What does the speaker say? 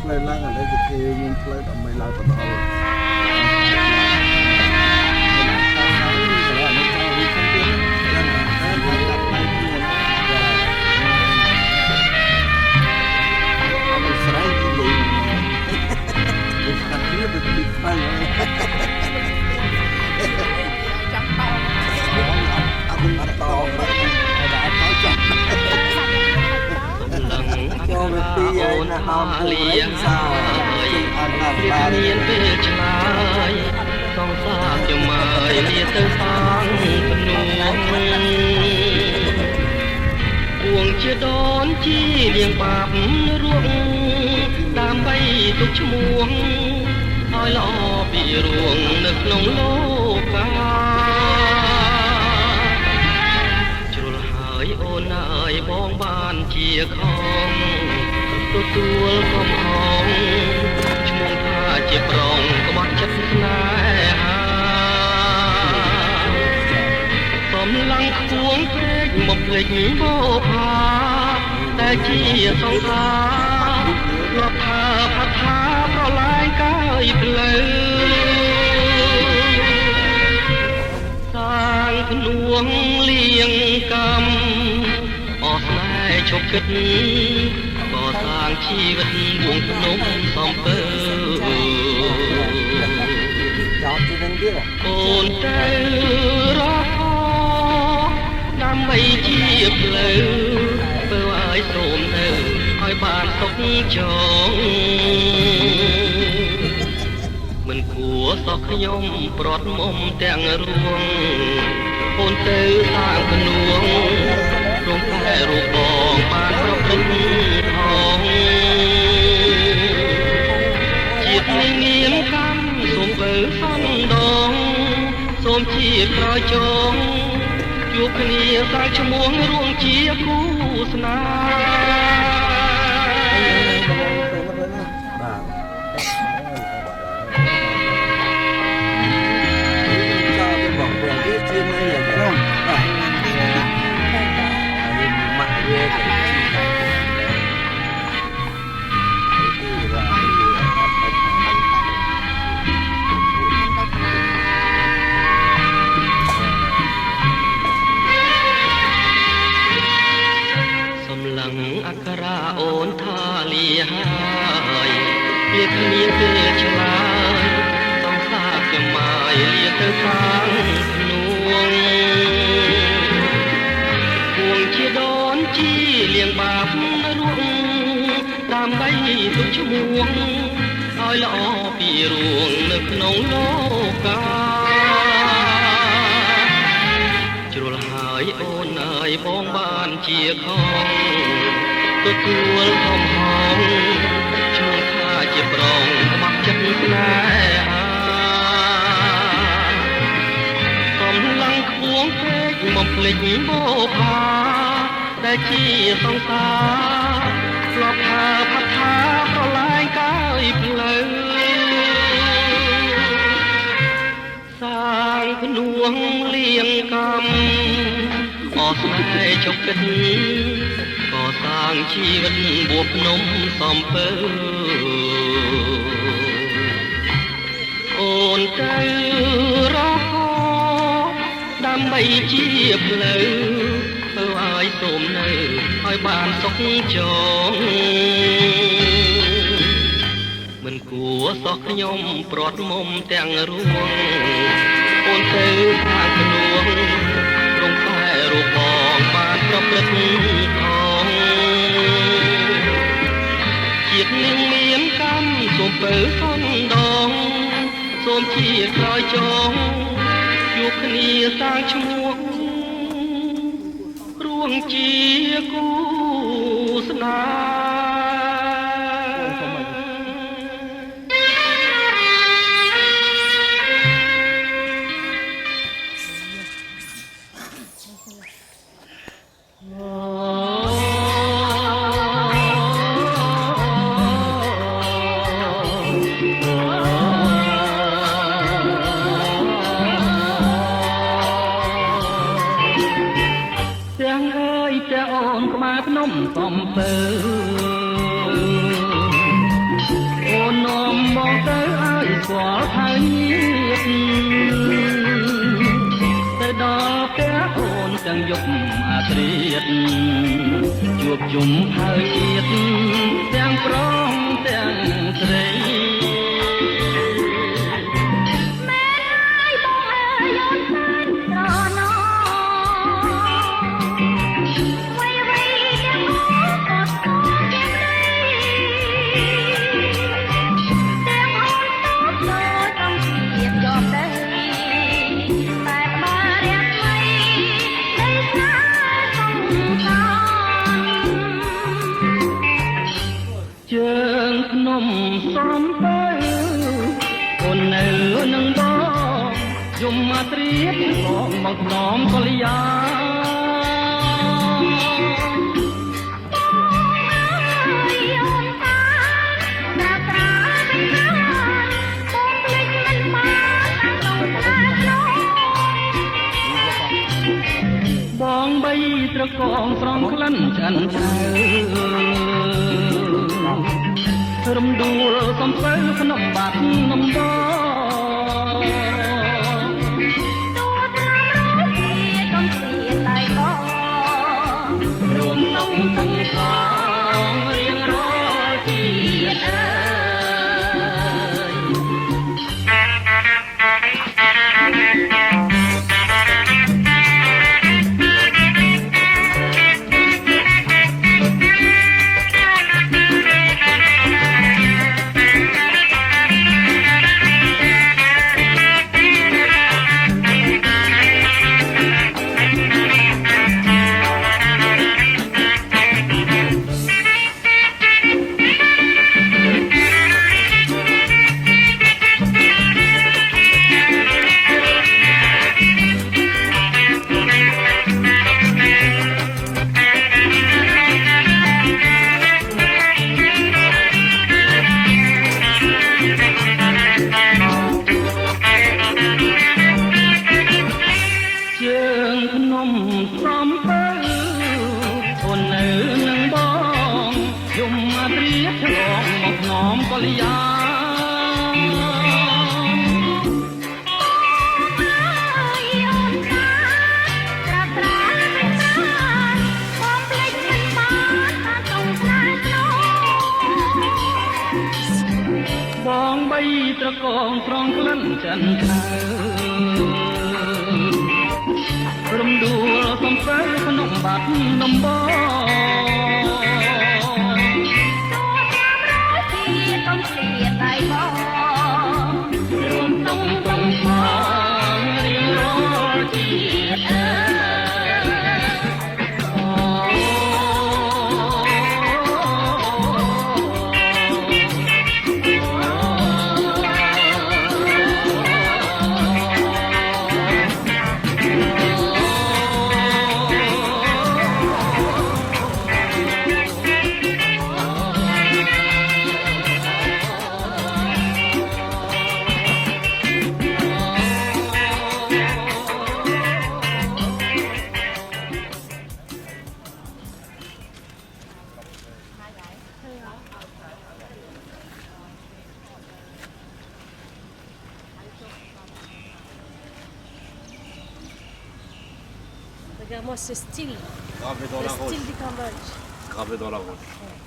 ផ្លូវឡើងឥឡូវគេធ្វើមានផ្លូវដើម្បីឡើងទៅដល់លៀងហើយមានពេលឆ្ងាយសងសាចំម៉ាយលាទៅសាងភ្នំពួងជាដូនជីលៀងបាបរួងដើម្បីទុកឈ្មោះឲ្យល្អពីរួងនៅក្នុងលោកកាជ្រុលហើយអូនអើយបងបានជាខំទទួលកំហងឈ្មោះថាជាប្រងក្បត់ចិត្តស្នេហាសំឡងខ្ពងព្រែកមកភ្លេចបោផាតែជាសង្សារលបថាផាថាប្រឡាយកាយផ្លូវសាងភ្នួងលៀងកម្មអស់ស្នេហ៍ឈប់គិតសាងជីវិតវងភ្នំសំពើចោតទីនឹងទៀតអូនទៅរកដើម្បីជាផ្លូវធ្វើឲ្យសូមទៅឲ្យបានសុខចងមិនគួរសោះខ្ញុំប្រត់មុំទាំងរួងអូនទៅសាងភ្នួងរំតែរូបបងបានប្រព្រឹត្តជាតិនៃនាមកម្មសូមបើសំដងសូមជាក្រោយចងជួបគ្នាសាងឈ្មោះរួងជាគូស្នេអក្ខរាអូនថាលាហើយវាគ្មានពេលឆ្លើយសងសាបចំម៉ាយលាទៅខាងភ្នួងពួងជាដូនជីលៀងបាបរួងដើម្បីទុកឈ្មោះឲ្យល្អពីរួងនៅក្នុងលោកកាជ្រុលហើយអូនអើយបងបានជាខំទទួលកំហងឈ្មោះថាជាប្រងក្បត់ចិត្តស្នេហាកំឡងខ្ពងពេកមកភ្លេចបោផាតែជាសង្សារស្លាប់ថាផាត់ថាប្រឡាយកាយផ្លូវសាងភ្នួងលៀងកម្មអស់ស្នេហ៍ជុកគិតក៏សាងជីវិតបួបភ្នំសំពើអូនទៅរកដើម្បីជាផ្លូវធ្វើឲ្យសូមនៅឲ្យបានសុខចងមិនគួរសោះខ្ញុំប្រត់មុំទាំងរួងអូនទៅខាងភ្នួងរងតែរូបបងបានប្រព្រឹត្តជាតិនឹងមានកម្មសូមបើសំដងសូមជាក្រោយចងជួបគ្នាសាងឈ្មោះរួងជាគូស្នេទាំងអើយតែអូនក្បែរភ្នំសំពើ គាល់ថាញាតទៅដល់ផ្ទះអូនទាំងយប់អាត្រៀតជួបជុំហើយជាតិទាំងប្រុសទាំងស្រីជើងភ្នំសំទៅអូននៅនឹងបងយំមកត្រៀបបងមកខ្នំកលយាបងបីត្រកងស្រង់ក្លិនឆ្អិនឆៅរំដួលសំពៅក្នុងបាត់នំបទូត្រាំរស់ជាកុំស្ទាដៃបងរួមនំទាំងសងរៀងរាល់ជាតិអើសំពៅអូននៅនឹងបងយំមកត្រៀបឆ្លងមកខ្នំកលយាបងបីត្រកងត្រង់ក្លិនចិនខៅរំដួលសំពៅក្នុងបាត់ដំបងទូត្រាំរស់ជាកុំស្ទាដៃបងរួមតុងតុងផងរៀងរាល់ជាតិអើRegarde-moi ce style. Gravé dans Le la roche. style du Cambodge. Gravé dans la roche.